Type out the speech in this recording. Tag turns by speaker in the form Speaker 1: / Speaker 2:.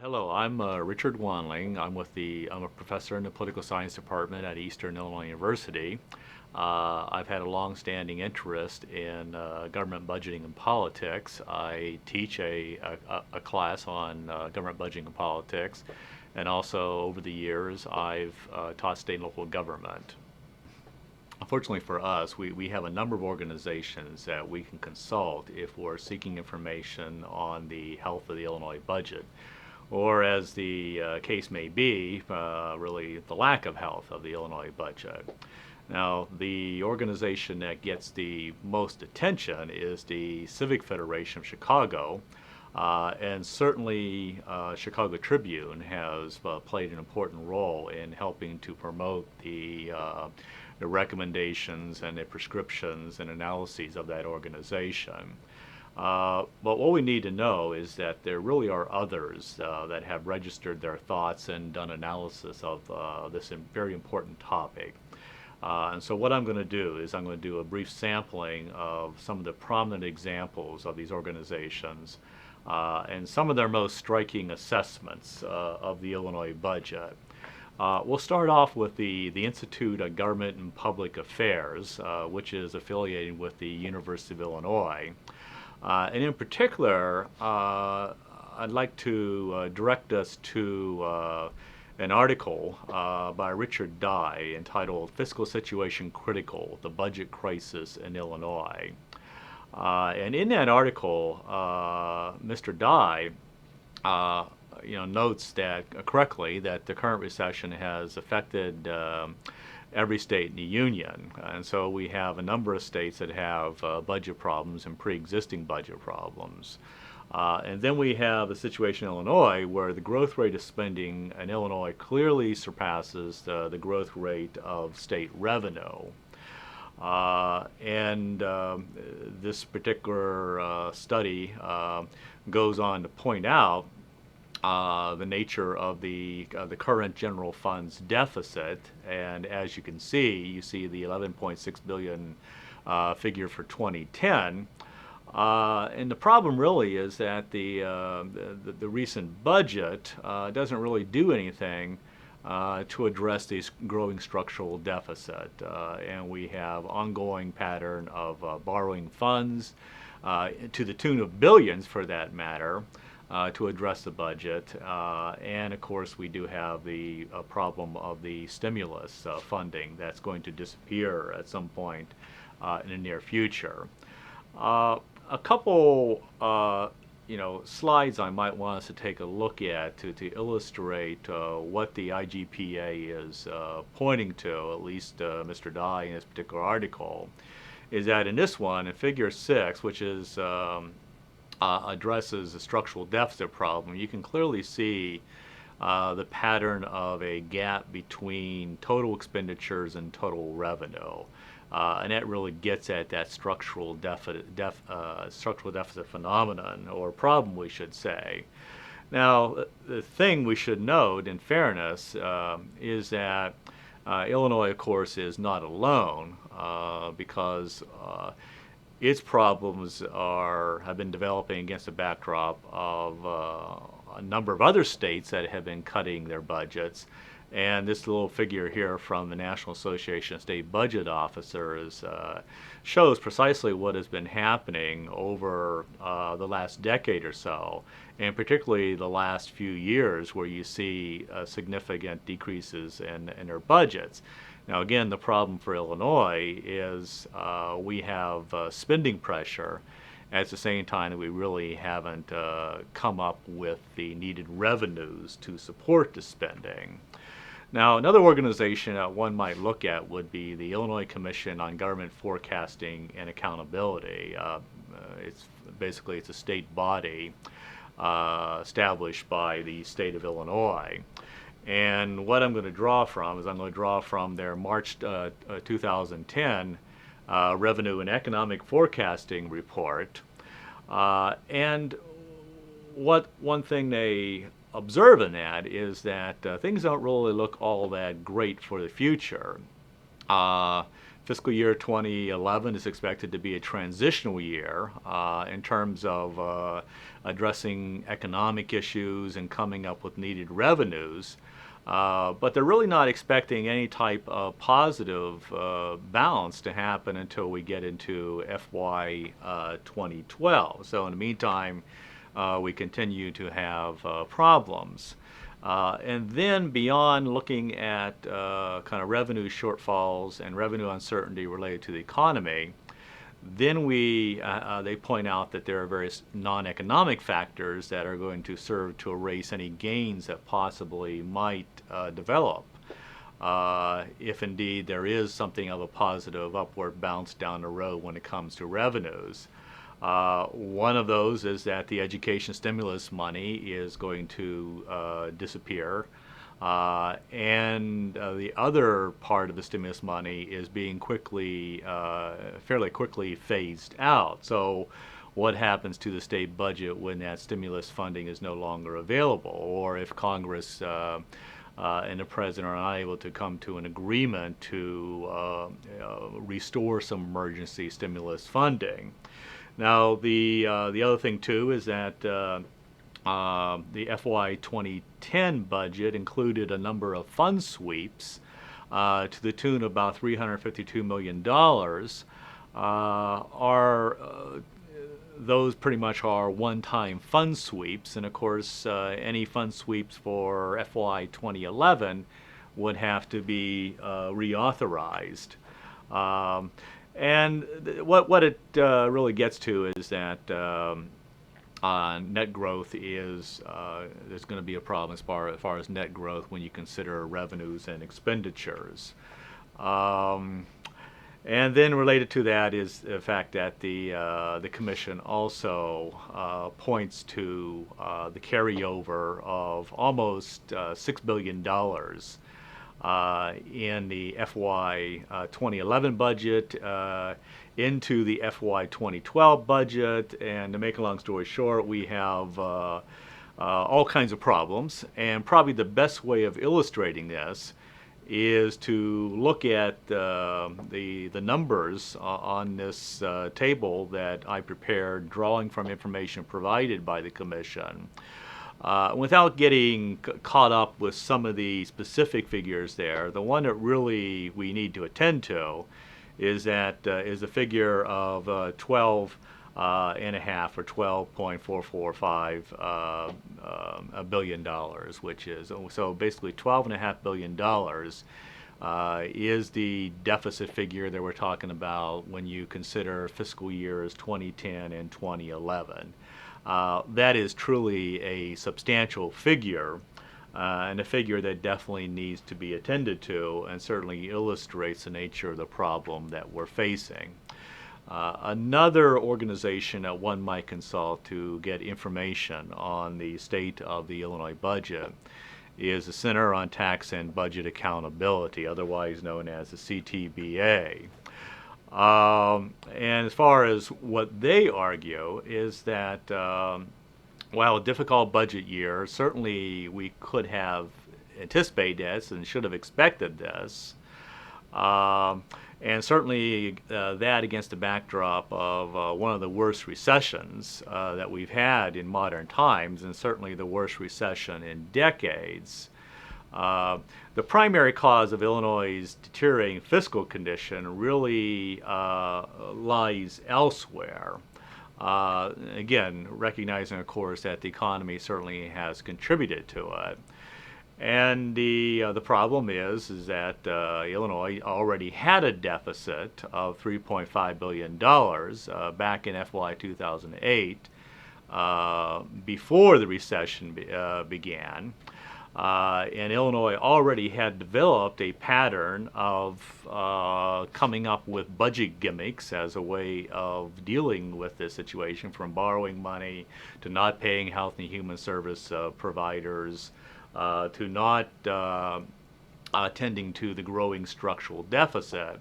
Speaker 1: Hello, I'm Richard Wandling. I'm a professor in the political science department at Eastern Illinois University. I've had a long-standing interest in government budgeting and politics. I teach a class on government budgeting and politics, and also over the years I've taught state and local government. Unfortunately for us, we have a number of organizations that we can consult if we're seeking information on the health of the Illinois budget, or as the case may be, really the lack of health of the Illinois budget. Now, the organization that gets the most attention is the Civic Federation of Chicago, and certainly Chicago Tribune has played an important role in helping to promote the recommendations and the prescriptions and analyses of that organization. But what we need to know is that there really are others that have registered their thoughts and done analysis of this very important topic. And so what I'm going to do is I'm going to do a brief sampling of some of the prominent examples of these organizations and some of their most striking assessments of the Illinois budget. We'll start off with the Institute of Government and Public Affairs, which is affiliated with the University of Illinois. And in particular, I'd like to direct us to an article by Richard Dye entitled "Fiscal Situation Critical: The Budget Crisis in Illinois." And in that article, Mr. Dye notes that correctly that the current recession has affected every state in the union. And so we have a number of states that have budget problems and pre-existing budget problems. And then we have a situation in Illinois where the growth rate of spending in Illinois clearly surpasses the growth rate of state revenue. And this particular study goes on to point out the nature of the current general fund's deficit, and as you can see, you see the 11.6 billion figure for 2010. And the problem really is that the recent budget doesn't really do anything to address this growing structural deficit, and we have ongoing pattern of borrowing funds to the tune of billions, for that matter, to address the budget. And of course, we do have the problem of the stimulus funding that's going to disappear at some point in the near future. A couple slides I might want us to take a look at to illustrate what the IGPA is pointing to, at least Mr. Dye in this particular article, is that in this one, in figure 6, which is addresses the structural deficit problem, you can clearly see the pattern of a gap between total expenditures and total revenue. And that really gets at that structural deficit phenomenon, or problem, we should say. Now, the thing we should note, in fairness, is that Illinois, of course, is not alone because its problems have been developing against a backdrop of a number of other states that have been cutting their budgets. And this little figure here from the National Association of State Budget Officers shows precisely what has been happening over the last decade or so, and particularly the last few years, where you see significant decreases in their budgets. Now, again, the problem for Illinois is we have spending pressure at the same time that we really haven't come up with the needed revenues to support the spending. Now, another organization that one might look at would be the Illinois Commission on Government Forecasting and Accountability. It's a state body established by the state of Illinois. And what I'm going to draw from is their March 2010 Revenue and Economic Forecasting Report. And one thing they observe in that is that things don't really look all that great for the future. Fiscal year 2011 is expected to be a transitional year in terms of addressing economic issues and coming up with needed revenues. But they're really not expecting any type of positive balance to happen until we get into FY 2012. So in the meantime, we continue to have problems. And then beyond looking at kind of revenue shortfalls and revenue uncertainty related to the economy, then they point out that there are various non-economic factors that are going to serve to erase any gains that possibly might develop if indeed there is something of a positive upward bounce down the road when it comes to revenues. One of those is that the education stimulus money is going to disappear. And the other part of the stimulus money is being fairly quickly phased out. So what happens to the state budget when that stimulus funding is no longer available, or if Congress and the president are unable to come to an agreement to restore some emergency stimulus funding? Now, the other thing too is that the FY 2010 budget included a number of fund sweeps to the tune of about $352 million. Those pretty much are one-time fund sweeps, and of course any fund sweeps for FY 2011 would have to be reauthorized. And what it really gets to is that net growth is there's going to be a problem as far as net growth when you consider revenues and expenditures. And then related to that is the fact that the commission also points to the carryover of almost $6 billion in the FY 2011 budget into the FY 2012 budget. And to make a long story short, we have all kinds of problems. And probably the best way of illustrating this is to look at the numbers on this table that I prepared, drawing from information provided by the commission. Without getting caught up with some of the specific figures there, the one that really we need to attend to is the figure of 12 and a half, or $12.445 billion, which is so basically $12.5 billion is the deficit figure that we're talking about when you consider fiscal years 2010 and 2011. That is truly a substantial figure, and a figure that definitely needs to be attended to, and certainly illustrates the nature of the problem that we're facing. Another organization that one might consult to get information on the state of the Illinois budget is the Center on Tax and Budget Accountability, otherwise known as the CTBA. And as far as what they argue is that while a difficult budget year, certainly we could have anticipated this and should have expected this. And certainly that against the backdrop of one of the worst recessions that we've had in modern times, and certainly the worst recession in decades. The primary cause of Illinois' deteriorating fiscal condition really lies elsewhere. Again, recognizing, of course, that the economy certainly has contributed to it. And the problem is that Illinois already had a deficit of $3.5 billion back in FY 2008 before the recession began. And Illinois already had developed a pattern of coming up with budget gimmicks as a way of dealing with this situation, from borrowing money to not paying health and human service providers, to not attending to the growing structural deficit.